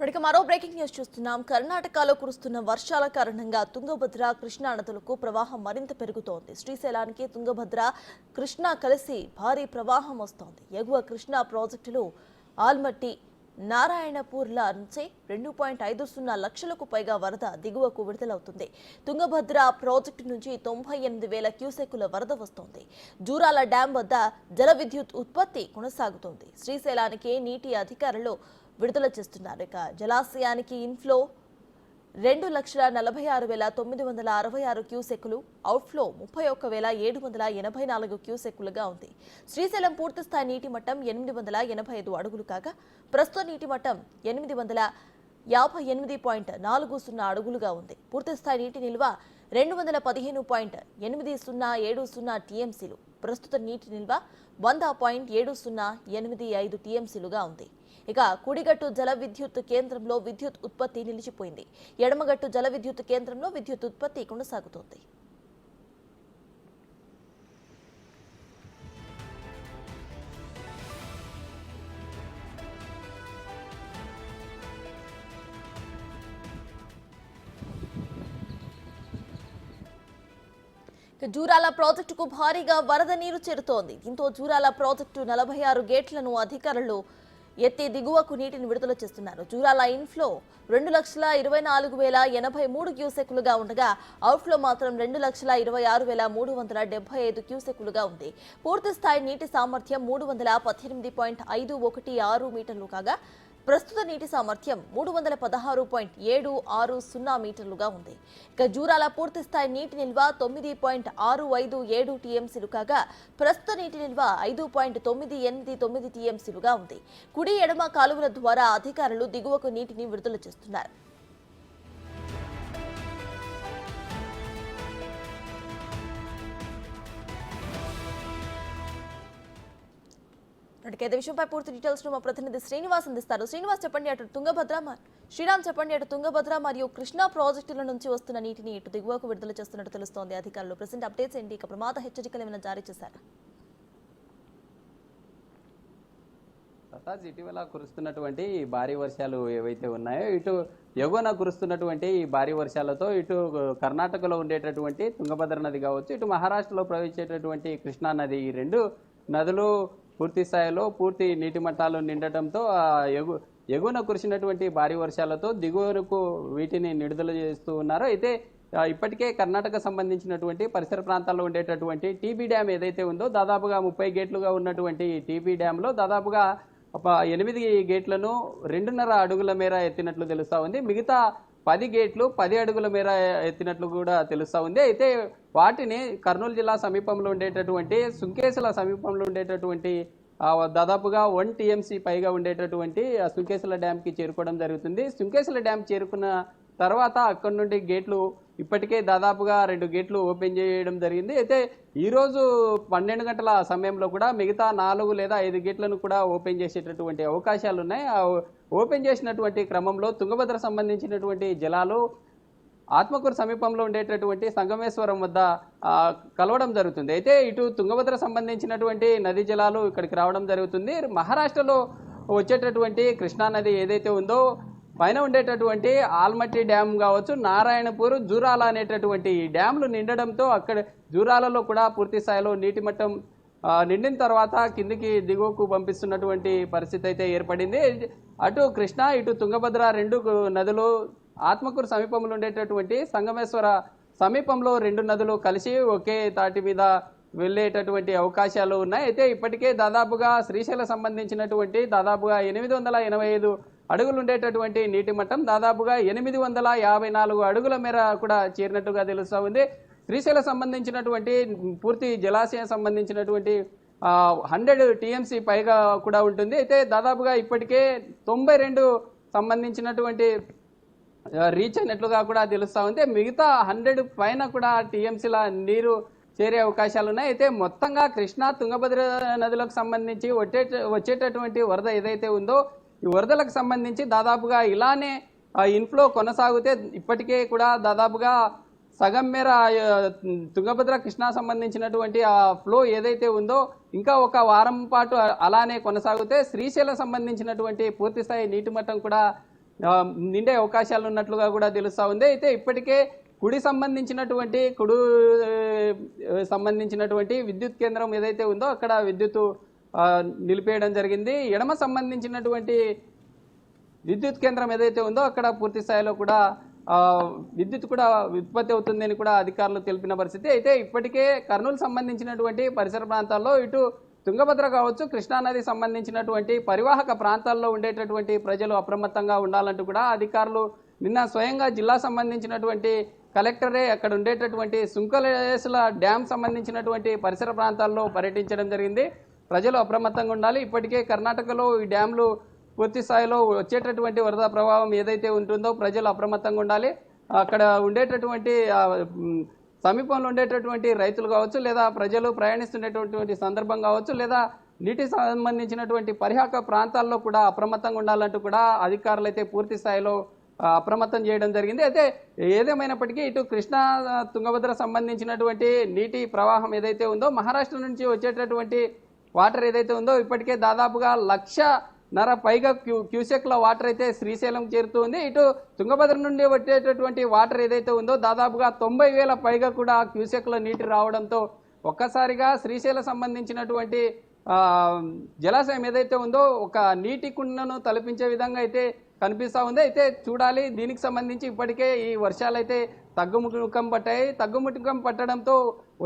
మరో breaking news చూస్తున్నాం. కర్ణాటకలో కురుస్తున్న వర్షాల కారణంగా తుంగభద్ర కృష్ణా నదులకు ప్రవాహం మరింత పెరుగుతోంది. శ్రీశైలానికి తుంగభద్ర కృష్ణా కలిసి భారీ ప్రవాహం వస్తోంది. ఎగువ కృష్ణా ప్రాజెక్టులు ఆల్మట్టి నారాయణపూర్ల నుంచి 2.50 లక్షలకు పైగా వరద దిగువకు విడుదలవుతుంది. తుంగభద్ర ప్రాజెక్టు నుంచి 98,000 క్యూసెక్కుల వరద వస్తోంది. జూరాల డ్యాం వద్ద జల విద్యుత్ ఉత్పత్తి కొనసాగుతోంది. శ్రీశైలానికి నీటి అధికారులు విడుదల చేస్తున్నారు. ఇక జలాశయానికి ఇన్ఫ్లో 2,46,966 క్యూసెక్కులు, అవుట్ఫ్లో 31,784 క్యూసెక్కులుగా ఉంది. శ్రీశైలం పూర్తిస్థాయి నీటి మట్టం 885 అడుగులు కాగా ప్రస్తుత నీటి మట్టం 858.40 అడుగులుగా ఉంది. పూర్తిస్థాయి నీటి నిల్వ 215.8070 టీఎంసీలు. ప్రస్తుత నీటి నిల్వ 100.7085 టీఎంసీలుగా ఉంది. ఇక కుడిగట్టు జల విద్యుత్ కేంద్రంలో విద్యుత్ ఉత్పత్తి నిలిచిపోయింది. ఎడమగట్టు జల విద్యుత్ కేంద్రంలో విద్యుత్ ఉత్పత్తి కొనసాగుతోంది. జూరాల ప్రాజెక్టుకు భారీగా వరద నీరు చేరుతోంది. దీంతో జూరాల ప్రాజెక్టు 46 గేట్లను అధికారులు ఎత్తి దిగువకు నీటిని విడుదల చేస్తున్నారు. జూరాల ఇన్ఫ్లో 2,24,083 క్యూసెక్కులుగా ఉండగా అవుట్ఫ్లో మాత్రం 2,26,375 క్యూసెక్కులుగా ఉంది. పూర్తి స్థాయి నీటి సామర్థ్యం 318.516 మీటర్లు కాగా ప్రస్తుత నీటి సామర్థ్యం 316.760 మీటర్లుగా ఉంది. ఇక జూరాల పూర్తి స్థాయి నీటి నిల్వ 9.657 టీఎంసీలు కాగా ప్రస్తుత నీటి నిల్వ 5.989 టీఎంసీలుగా ఉంది. కుడి ఎడమ కాలువల ద్వారా అధికారులు దిగువకు నీటిని విడుదల చేస్తున్నారు. ఇదే విషయంపై పూర్తి డీటెయిల్స్ మా ప్రతినిధి శ్రీనివాస్ అందిస్తారు. శ్రీనివాస్ చెప్పండి, అటు తుంగభద్ర శ్రీరామ్ చెప్పండి, అటు తుంగభద్ర మరియు కృష్ణా ప్రాజెక్టుల నుంచి వస్తున్న నీటిని ఇటు దిగువకు విడుదల చేస్తున్నట్టు తెలుస్తోంది. అధికారులు ప్రెసెంట్ అప్డేట్స్ ఏంటి? ఇక ప్రమాద హెచ్చరికలు ఏమైనా జారీ చేశారా? ఇటీవల కురుస్తున్నటువంటి భారీ వర్షాలు ఏవైతే ఉన్నాయో ఇటు ఎగువన కురుస్తున్నటువంటి ఈ భారీ వర్షాలతో ఇటు కర్ణాటకలో ఉండేటటువంటి తుంగభద్ర నది కావచ్చు, ఇటు మహారాష్ట్రలో ప్రవహించేటటువంటి కృష్ణా నది, ఈ రెండు నదులు పూర్తి స్థాయిలో పూర్తి నీటి మట్టాలు నిండటంతో ఎగువన కురిసినటువంటి భారీ వర్షాలతో దిగువనకు వీటిని విడుదల చేస్తూ ఉన్నారు. అయితే ఇప్పటికే కర్ణాటక సంబంధించినటువంటి పరిసర ప్రాంతాల్లో ఉండేటటువంటి టీబీ డ్యామ్ ఏదైతే ఉందో దాదాపుగా 30 గేట్లుగా ఉన్నటువంటి టీబీ డ్యాంలో దాదాపుగా 8 గేట్లను 2.5 అడుగుల మేర ఎత్తినట్లు తెలుస్తా ఉంది. మిగతా 10 గేట్లు 10 అడుగుల మేర ఎత్తినట్లు కూడా తెలుస్తా ఉంది. అయితే వాటిని కర్నూలు జిల్లా సమీపంలో ఉండేటటువంటి సుంకేసుల సమీపంలో ఉండేటటువంటి దాదాపుగా 1 టీఎంసీ పైగా ఉండేటటువంటి సుంకేసుల డ్యాంకి చేరుకోవడం జరుగుతుంది. సుంకేసుల డ్యామ్ చేరుకున్న తర్వాత అక్కడి నుండి గేట్లు ఇప్పటికే దాదాపుగా 2 గేట్లు ఓపెన్ చేయడం జరిగింది. అయితే ఈరోజు 12 గంటల సమయంలో కూడా మిగతా 4 లేదా 5 గేట్లను కూడా ఓపెన్ చేసేటటువంటి అవకాశాలు ఉన్నాయి. ఓపెన్ చేసినటువంటి క్రమంలో తుంగభద్ర సంబంధించినటువంటి జలాలు ఆత్మకూరు సమీపంలో ఉండేటటువంటి సంగమేశ్వరం వద్ద కలవడం జరుగుతుంది. అయితే ఇటు తుంగభద్ర సంబంధించినటువంటి నదీ జలాలు ఇక్కడికి రావడం జరుగుతుంది. మహారాష్ట్రలో వచ్చేటటువంటి కృష్ణా నది ఏదైతే ఉందో పైన ఉండేటటువంటి ఆల్మట్టి డ్యామ్ కావచ్చు, నారాయణపూర్, జూరాల అనేటటువంటి డ్యామ్లు నిండడంతో అక్కడ జూరాలలో కూడా పూర్తి స్థాయిలో నీటి మట్టం నిండిన తర్వాత కిందికి దిగువకు పంపిస్తున్నటువంటి పరిస్థితి అయితే ఏర్పడింది. అటు కృష్ణా ఇటు తుంగభద్ర రెండు నదులు ఆత్మకూరు సమీపంలో ఉండేటటువంటి సంగమేశ్వర సమీపంలో 2 నదులు కలిసి ఒకే తాటి మీద వెళ్ళేటటువంటి అవకాశాలు ఉన్నాయి. అయితే ఇప్పటికే దాదాపుగా శ్రీశైలం సంబంధించినటువంటి దాదాపుగా 885 అడుగులు ఉండేటటువంటి నీటి మట్టం దాదాపుగా 854 అడుగుల మేర కూడా చేరినట్టుగా తెలుస్తూ ఉంది. శ్రీశైలం సంబంధించినటువంటి పూర్తి జలాశయం సంబంధించినటువంటి 100 టీఎంసీ పైగా కూడా ఉంటుంది. అయితే దాదాపుగా ఇప్పటికే 92 సంబంధించినటువంటి రీచ్ అయినట్లుగా కూడా తెలుస్తూ ఉంది. మిగతా 100 పైన కూడా టీఎంసీల నీరు చేరే అవకాశాలు ఉన్నాయి. అయితే మొత్తంగా కృష్ణా తుంగభద్ర నదులకు సంబంధించి వచ్చేటటువంటి వరద ఏదైతే ఉందో ఈ వరదలకు సంబంధించి దాదాపుగా ఇలానే ఇన్ఫ్లో కొనసాగితే ఇప్పటికే కూడా దాదాపుగా సగం మేర తుంగభద్ర కృష్ణా సంబంధించినటువంటి ఆ ఫ్లో ఏదైతే ఉందో ఇంకా ఒక వారం పాటు అలానే కొనసాగితే శ్రీశైలం సంబంధించినటువంటి పూర్తి స్థాయి నీటి మట్టం కూడా నిండే అవకాశాలు ఉన్నట్లుగా కూడా తెలుస్తా ఉంది. అయితే ఇప్పటికే కుడి సంబంధించినటువంటి విద్యుత్ కేంద్రం ఏదైతే ఉందో అక్కడ విద్యుత్ నిలిపేయడం జరిగింది. ఎడమ సంబంధించినటువంటి విద్యుత్ కేంద్రం ఏదైతే ఉందో అక్కడ పూర్తి స్థాయిలో కూడా విద్యుత్ కూడా ఉత్పత్తి అవుతుందని కూడా అధికారులు తెలిపిన పరిస్థితి. అయితే ఇప్పటికే కర్నూలు సంబంధించినటువంటి పరిసర ప్రాంతాల్లో ఇటు తుంగభద్ర కావచ్చు, కృష్ణానది సంబంధించినటువంటి పరివాహక ప్రాంతాల్లో ఉండేటటువంటి ప్రజలు అప్రమత్తంగా ఉండాలంటూ కూడా అధికారులు నిన్న స్వయంగా జిల్లా సంబంధించినటువంటి కలెక్టరే అక్కడ ఉండేటటువంటి సుంకలేసుల డ్యామ్ సంబంధించినటువంటి పరిసర ప్రాంతాల్లో పర్యటించడం జరిగింది. ప్రజలు అప్రమత్తంగా ఉండాలి. ఇప్పటికే కర్ణాటకలో ఈ డ్యాంలు పూర్తి స్థాయిలో వచ్చేటటువంటి వరద ప్రభావం ఏదైతే ఉంటుందో ప్రజలు అప్రమత్తంగా ఉండాలి. అక్కడ ఉండేటటువంటి సమీపంలో ఉండేటటువంటి రైతులు కావచ్చు, లేదా ప్రజలు ప్రయాణిస్తున్నటువంటి సందర్భం కావచ్చు, లేదా నీటి సంబంధించినటువంటి పరిహాక ప్రాంతాల్లో కూడా అప్రమత్తంగా ఉండాలంటూ కూడా అధికారులు అయితే పూర్తి స్థాయిలో అప్రమత్తం చేయడం జరిగింది. అయితే ఏదేమైనప్పటికీ ఇటు కృష్ణా తుంగభద్ర సంబంధించినటువంటి నీటి ప్రవాహం ఏదైతే ఉందో మహారాష్ట్ర నుంచి వచ్చేటటువంటి వాటర్ ఏదైతే ఉందో ఇప్పటికే దాదాపుగా 1,50,000 పైగా క్యూసెక్ల వాటర్ అయితే శ్రీశైలం చేరుతుంది. ఇటు తుంగభద్ర నుండి వచ్చేటటువంటి వాటర్ ఏదైతే ఉందో దాదాపుగా 90,000 పైగా కూడా క్యూసెక్ల నీటి రావడంతో ఒక్కసారిగా శ్రీశైలం సంబంధించినటువంటి జలాశయం ఏదైతే ఉందో ఒక నీటి కుండను తలపించే విధంగా అయితే కనిపిస్తూ ఉంది. అయితే చూడాలి, దీనికి సంబంధించి ఇప్పటికే ఈ వర్షాలు అయితే తగ్గుముఖం పట్టాయి. తగ్గుముఖం పట్టడంతో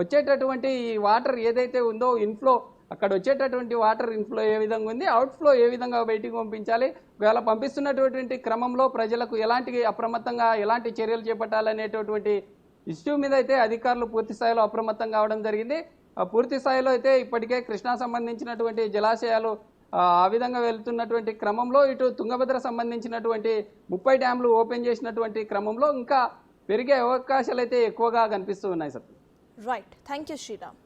వచ్చేటటువంటి ఈ వాటర్ ఏదైతే ఉందో ఇన్ఫ్లో, అక్కడ వచ్చేటటువంటి వాటర్ ఇన్ఫ్లో ఏ విధంగా ఉంది, అవుట్ఫ్లో ఏ విధంగా బయటికి పంపించాలి, ఒకవేళ పంపిస్తున్నటువంటి క్రమంలో ప్రజలకు అప్రమత్తంగా ఎలాంటి చర్యలు చేపట్టాలనేటటువంటి ఇష్యూ మీద అయితే అధికారులు పూర్తి స్థాయిలో అప్రమత్తం కావడం జరిగింది. పూర్తి స్థాయిలో అయితే ఇప్పటికే కృష్ణా సంబంధించినటువంటి జలాశయాలు ఆ విధంగా వెళ్తున్నటువంటి క్రమంలో ఇటు తుంగభద్ర సంబంధించినటువంటి 30 డ్యాంలు ఓపెన్ చేసినటువంటి క్రమంలో ఇంకా పెరిగే అవకాశాలు అయితే ఎక్కువగా కనిపిస్తూ ఉన్నాయి. Sir right, thank you Sriram.